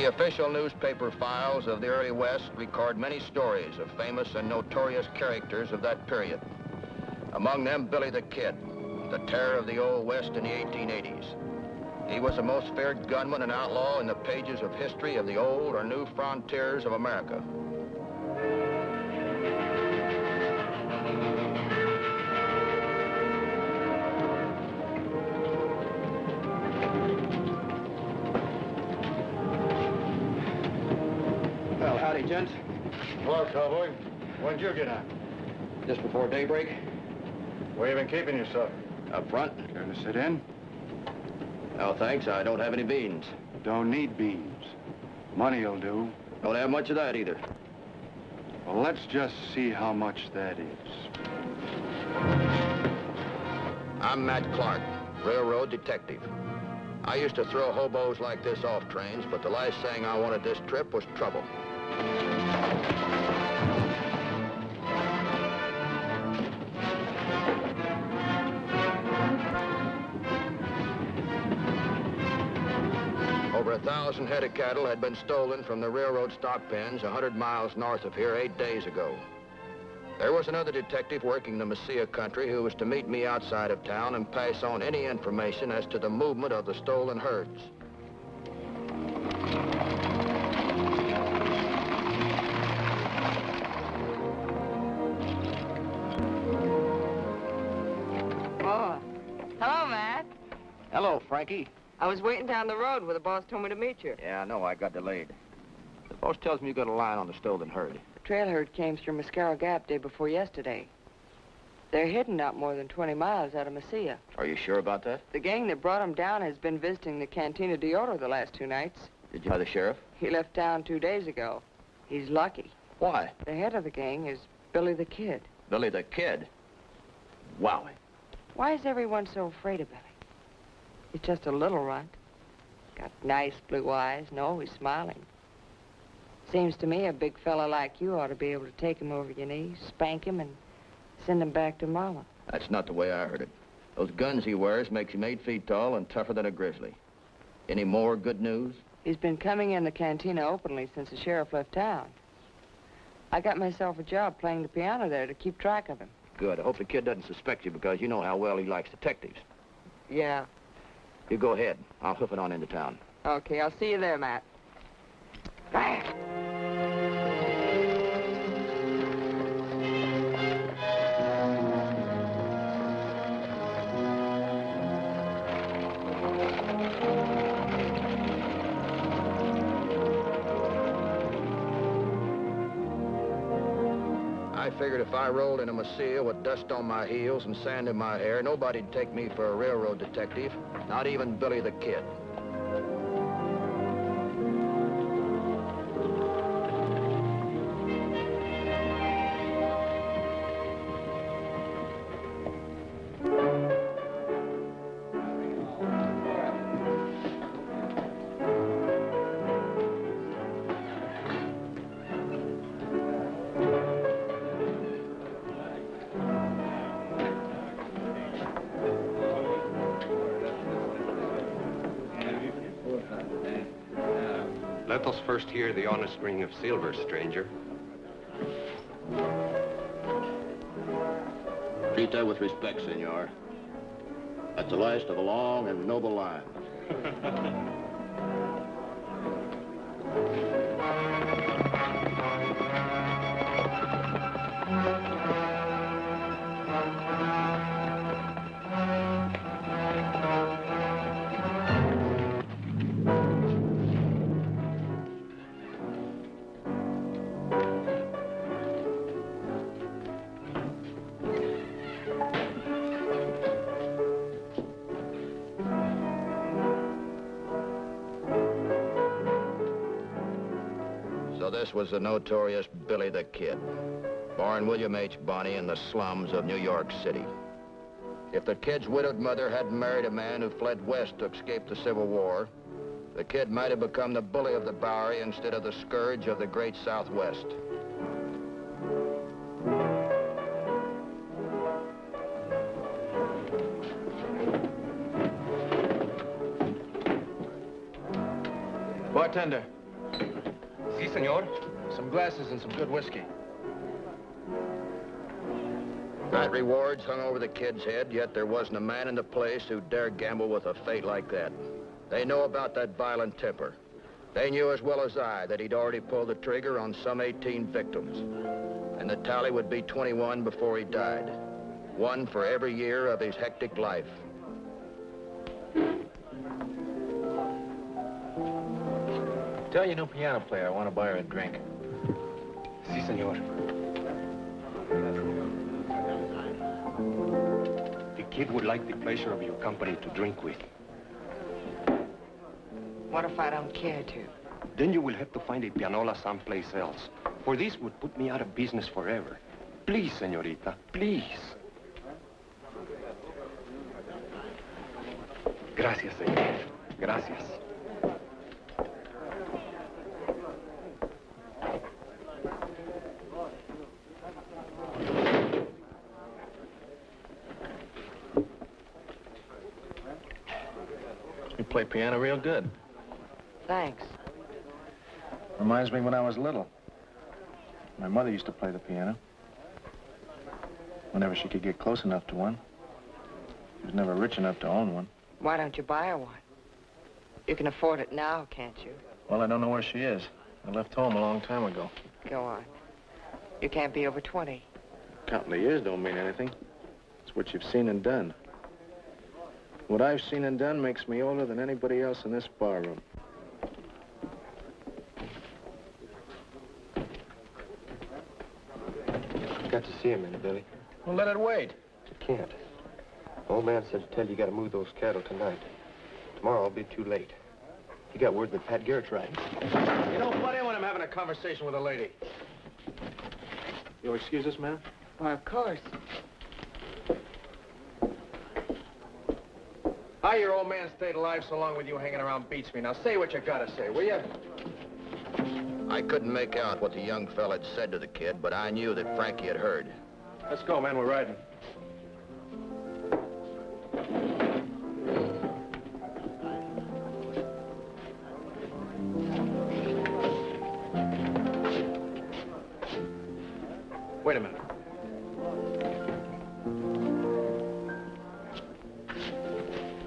The official newspaper files of the early West record many stories of famous and notorious characters of that period. Among them, Billy the Kid, the terror of the Old West in the 1880s. He was the most feared gunman and outlaw in the pages of history of the old or new frontiers of America. Well, howdy, gents. Hello, cowboy. When'd you get out? Just before daybreak. Where you been keeping yourself? Up front. Care to sit in? No, thanks. I don't have any beans. Don't need beans. Money'll do. Don't have much of that either. Well, let's just see how much that is. I'm Matt Clark, railroad detective. I used to throw hobos like this off trains, but the last thing I wanted this trip was trouble. Over 1,000 head of cattle had been stolen from the railroad stock pens 100 miles north of here 8 days ago. There was another detective working the Mesilla country who was to meet me outside of town and pass on any information as to the movement of the stolen herds. Oh, hello, Matt. Hello, Frankie. I was waiting down the road where the boss told me to meet you. Yeah, I know. I got delayed. The boss tells me you got a line on the stolen herd. The trail herd came through Mascaro Gap day before yesterday. They're hidden not more than 20 miles out of Mesilla. Are you sure about that? The gang that brought them down has been visiting the Cantina de Oro the last 2 nights. Did you know the sheriff? He left town 2 days ago. He's lucky. Why? The head of the gang is Billy the Kid. Billy the Kid? Wow. Why is everyone so afraid of Billy? He's just a little runt. Got nice blue eyes and always smiling. Seems to me a big fella like you ought to be able to take him over your knees, spank him, and send him back to Mama. That's not the way I heard it. Those guns he wears makes him 8 feet tall and tougher than a grizzly. Any more good news? He's been coming in the cantina openly since the sheriff left town. I got myself a job playing the piano there to keep track of him. Good. I hope the kid doesn't suspect you because you know how well he likes detectives. Yeah. You go ahead. I'll hoof it on into town. Okay, I'll see you there, Matt. Bam! I figured if I rolled into Mesilla with dust on my heels and sand in my hair, nobody'd take me for a railroad detective, not even Billy the Kid. Let us first hear the honest ring of silver, stranger. Treat that with respect, senor. That's the last of a long and noble line. So this was the notorious Billy the Kid, born William H. Bonney in the slums of New York City. If the Kid's widowed mother hadn't married a man who fled west to escape the Civil War, the Kid might have become the bully of the Bowery instead of the scourge of the great Southwest. Bartender, senor. Some glasses and some good whiskey. Great rewards hung over the kid's head, yet there wasn't a man in the place who dared gamble with a fate like that. They know about that violent temper. They knew as well as I that he'd already pulled the trigger on some 18 victims. And the tally would be 21 before he died. One for every year of his hectic life. Tell your new piano player I want to buy her a drink. Si, senor. The kid would like the pleasure of your company to drink with. What if I don't care to? Then you will have to find a pianola someplace else. For this would put me out of business forever. Please, señorita, please. Gracias, señor. Gracias. You play piano real good. Thanks. Reminds me when I was little. My mother used to play the piano. Whenever she could get close enough to one. She was never rich enough to own one. Why don't you buy her one? You can afford it now, can't you? Well, I don't know where she is. I left home a long time ago. Go on. You can't be over 20. Counting the years don't mean anything. It's what you've seen and done. What I've seen and done makes me older than anybody else in this barroom. Got to see him in, Billy. Well, let it wait. You can't. Old man said to tell you got to move those cattle tonight. Tomorrow I'll be too late. He got word that Pat Garrett's riding. You don't butt in when I'm having a conversation with a lady. You'll excuse us, ma'am? Well, of course. How your old man stayed alive so long with you hanging around beats me. Now, say what you gotta say, will you? I couldn't make out what the young fella had said to the kid, but I knew that Frankie had heard. Let's go, man. We're riding. Wait a minute.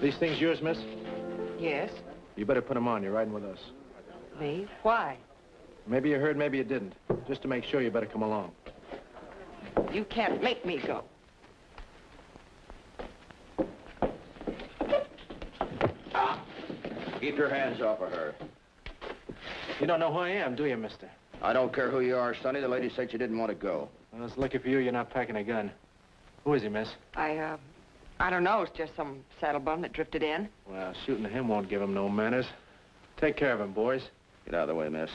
These things yours, miss? Yes? You better put them on. You're riding with us. Me? Why? Maybe you heard, maybe you didn't. Just to make sure, you better come along. You can't make me go. Keep your hands off of her. You don't know who I am, do you, mister? I don't care who you are, Sonny. The lady said you didn't want to go. Well, it's lucky for you you're not packing a gun. Who is he, miss? I don't know. It's just some saddle bum that drifted in. Well, shooting at him won't give him no manners. Take care of him, boys. Get out of the way, miss.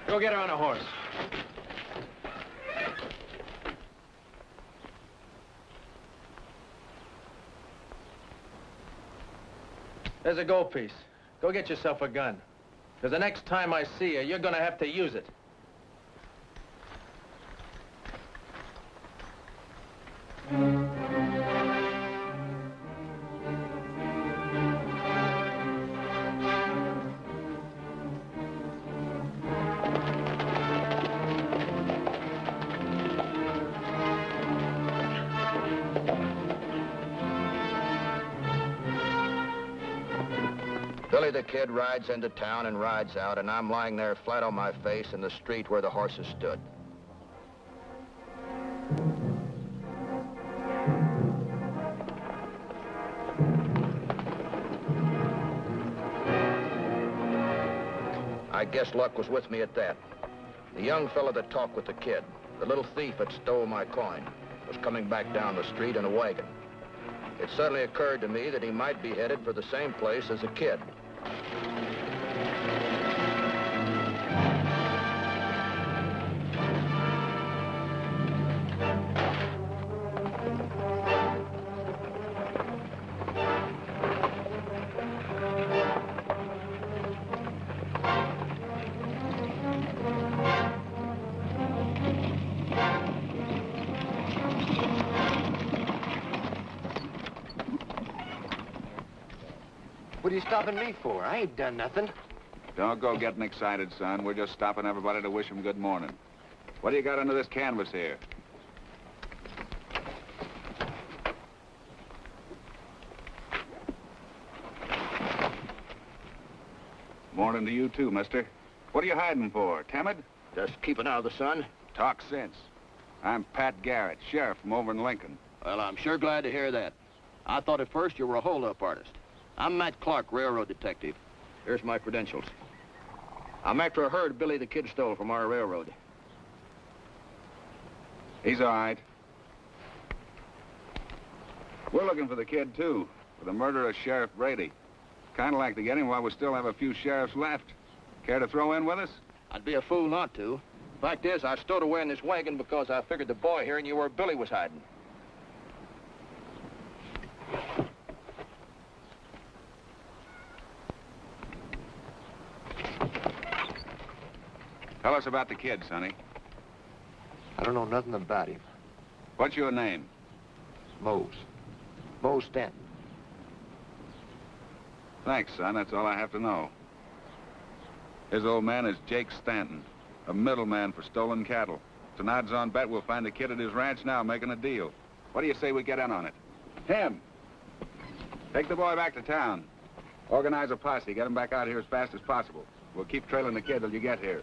Go get her on a horse. There's a gold piece. Go get yourself a gun. Because the next time I see you, you're gonna have to use it. Billy the Kid rides into town and rides out, and I'm lying there flat on my face in the street where the horses stood. I guess luck was with me at that. The young fella that talked with the kid, the little thief that stole my coin, was coming back down the street in a wagon. It suddenly occurred to me that he might be headed for the same place as the kid. What are you stopping me for? I ain't done nothing. Don't go getting excited, son. We're just stopping everybody to wish them good morning. What do you got under this canvas here? Morning to you, too, mister. What are you hiding for? Timid? Just keeping out of the sun. Talk sense. I'm Pat Garrett, sheriff from over in Lincoln. Well, I'm sure glad to hear that. I thought at first you were a hold-up artist. I'm Matt Clark, railroad detective. Here's my credentials. I'm after a herd Billy the Kid stole from our railroad. He's all right. We're looking for the kid, too, for the murder of Sheriff Brady. Kind of like to get him while we still have a few sheriffs left. Care to throw in with us? I'd be a fool not to. Fact is, I stowed away in this wagon because I figured the boy here knew where Billy was hiding. Tell us about the kid, Sonny. I don't know nothing about him. What's your name? Mose Stanton. Thanks, son. That's all I have to know. His old man is Jake Stanton, a middleman for stolen cattle. It's an odds-on bet we'll find the kid at his ranch now making a deal. What do you say we get in on it? Him. Take the boy back to town. Organize a posse. Get him back out here as fast as possible. We'll keep trailing the kid till you get here.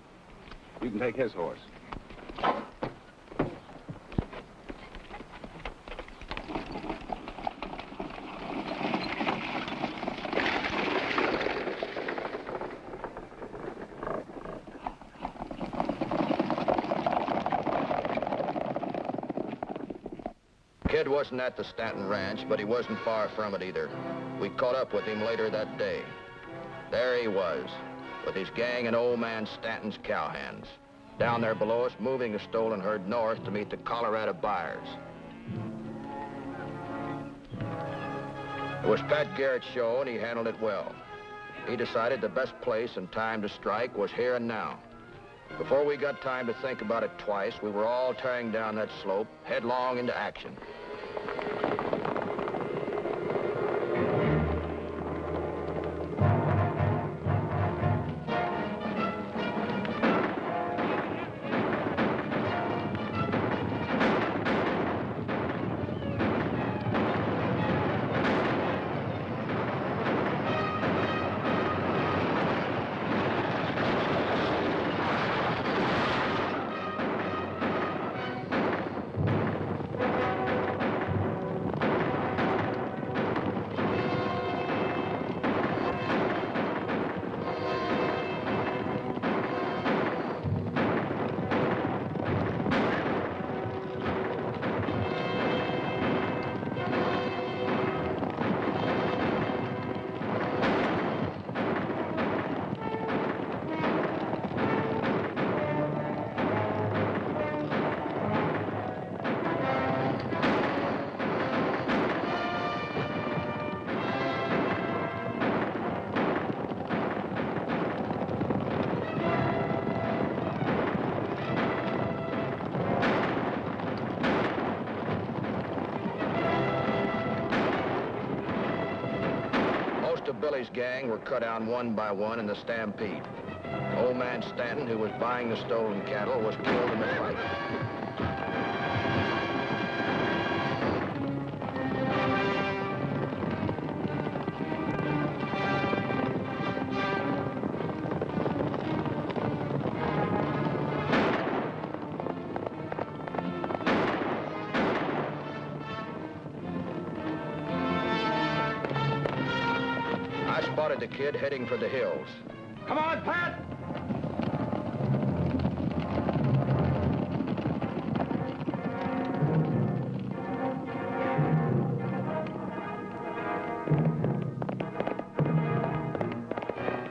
You can take his horse. Kid wasn't at the Stanton Ranch, but he wasn't far from it either. We caught up with him later that day. There he was, with his gang and old man Stanton's cowhands, down there below us, moving the stolen herd north to meet the Colorado buyers. It was Pat Garrett's show, and he handled it well. He decided the best place and time to strike was here and now. Before we got time to think about it twice, we were all tearing down that slope, headlong into action. Billy's gang were cut down one by one in the stampede. Old man Stanton, who was buying the stolen cattle, was killed in the fight. spotted the kid heading for the hills. Come on, Pat!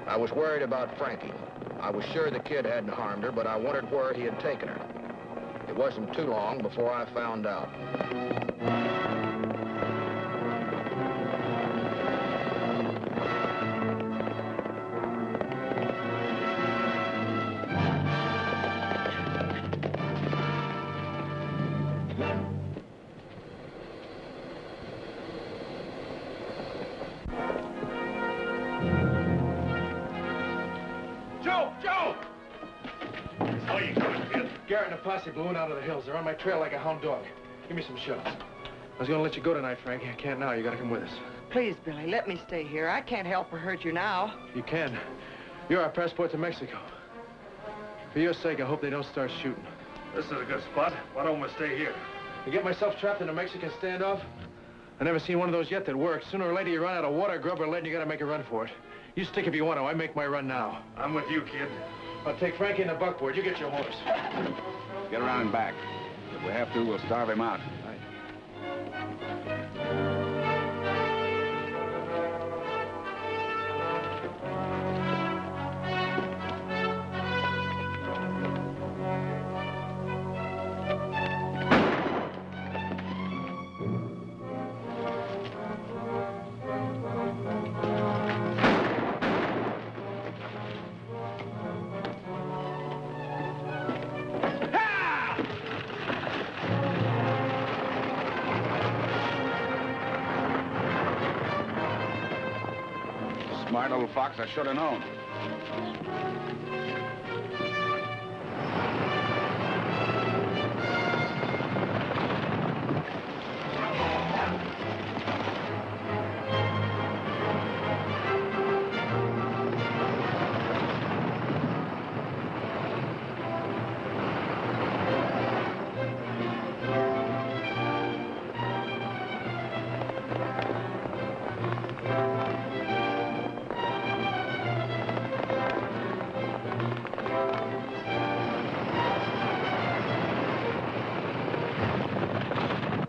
I was worried about Frankie. I was sure the kid hadn't harmed her, but I wondered where he had taken her. It wasn't too long before I found out. Garrett and the posse blew in out of the hills. They're on my trail like a hound dog. Give me some shots. I was gonna let you go tonight, Frankie. I can't now. You gotta come with us. Please, Billy, let me stay here. I can't help or hurt you now. You can. You're our passport to Mexico. For your sake, I hope they don't start shooting. This is a good spot. Why don't we stay here? To get myself trapped in a Mexican standoff? I never seen one of those yet that works. Sooner or later, you run out of water, grub, or lead, and you gotta make a run for it. You stick if you want to. I make my run now. I'm with you, kid. I'll take Frankie and the buckboard. You get your horse. Get around and back. If we have to, we'll starve him out. Smart little fox, I should have known.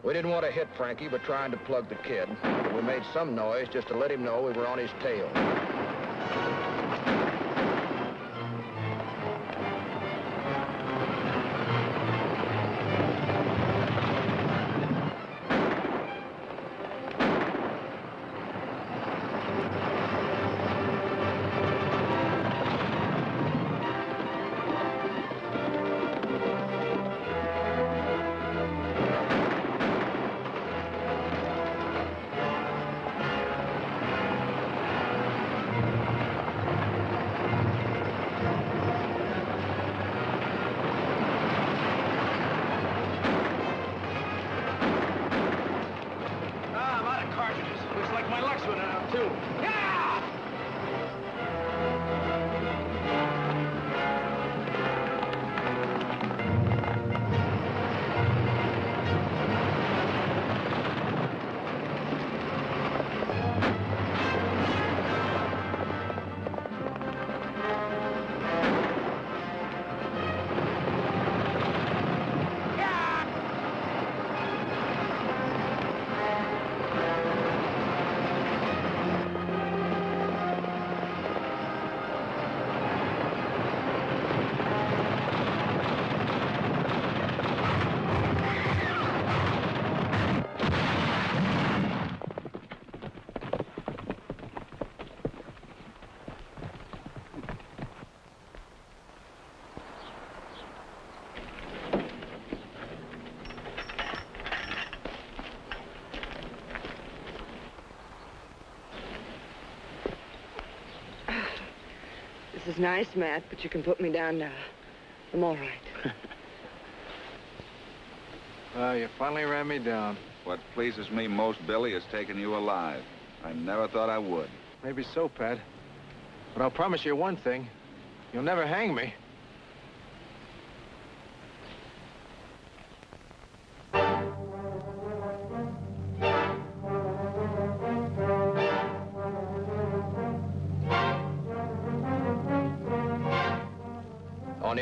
We didn't want to hit Frankie, but trying to plug the kid. But we made some noise just to let him know we were on his tail. This is nice, Matt, but you can put me down now. I'm all right. Well, you finally ran me down. What pleases me most, Billy, is taking you alive. I never thought I would. Maybe so, Pat. But I'll promise you one thing. You'll never hang me.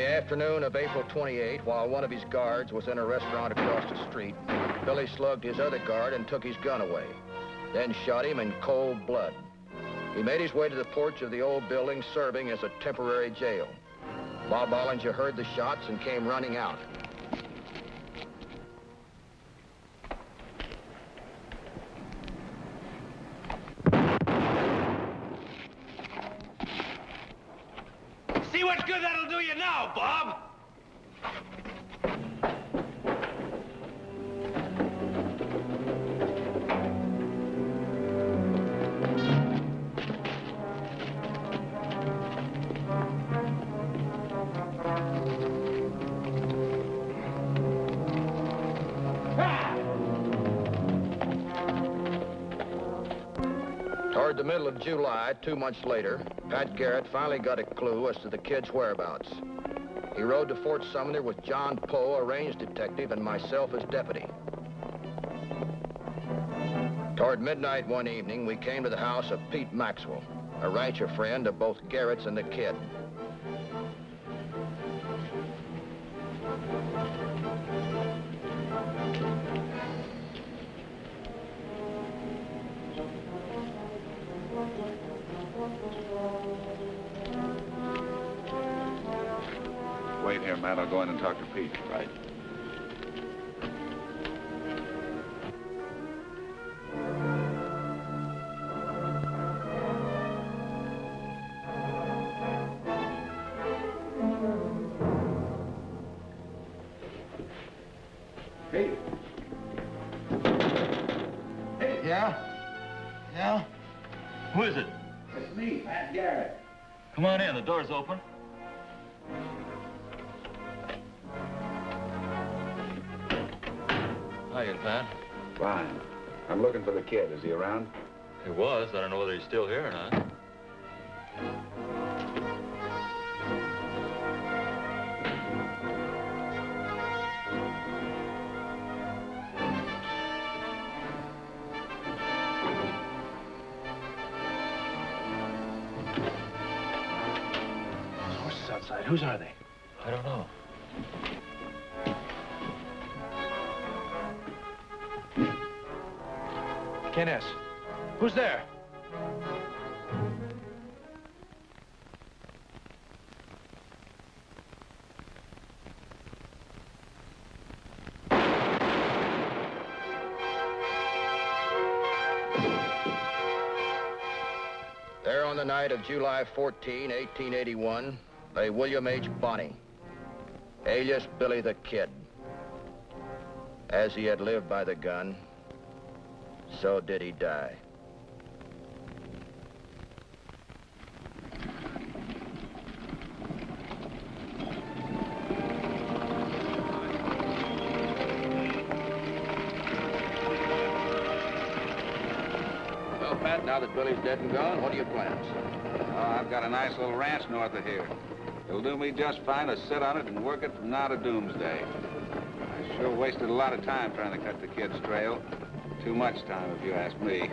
the afternoon of April 28, while one of his guards was in a restaurant across the street, Billy slugged his other guard and took his gun away, then shot him in cold blood. He made his way to the porch of the old building, serving as a temporary jail. Bob Ollinger heard the shots and came running out. See what good that'll do you now, Bob? Toward the middle of July, 2 months later, Pat Garrett finally got a clue as to the kid's whereabouts. He rode to Fort Sumner with John Poe, a range detective, and myself as deputy. Toward midnight one evening, we came to the house of Pete Maxwell, a rancher friend of both Garrett's and the kid. Wait here, Matt. I'll go in and talk to Pete. Right. Pete. Hey. Yeah? Yeah? Who is it? It's me, Pat Garrett. Come on in. The door's open. Hiya, Pat. Fine. I'm looking for the kid. Is he around? He was. I don't know whether he's still here or not. Horses outside. Whose are they? I don't know. Ken S. Who's there? There on the night of July 14, 1881, lay William H. Bonney, alias Billy the Kid. As he had lived by the gun, so did he die. Well, Pat, now that Billy's dead and gone, what are your plans? Oh, I've got a nice little ranch north of here. It'll do me just fine to sit on it and work it from now to doomsday. I sure wasted a lot of time trying to cut the kid's trail. Too much time, if you ask me.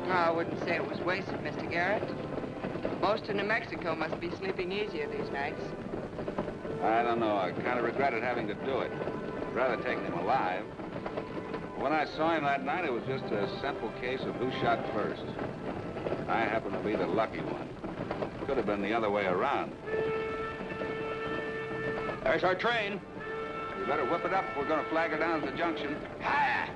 I wouldn't say it was wasted, Mr. Garrett. Most of New Mexico must be sleeping easier these nights. I don't know. I kind of regretted having to do it. I'd rather taken him alive. When I saw him that night, it was just a simple case of who shot first. I happened to be the lucky one. Could have been the other way around. There's our train. You better whip it up if we're going to flag her down at the junction. Hiya!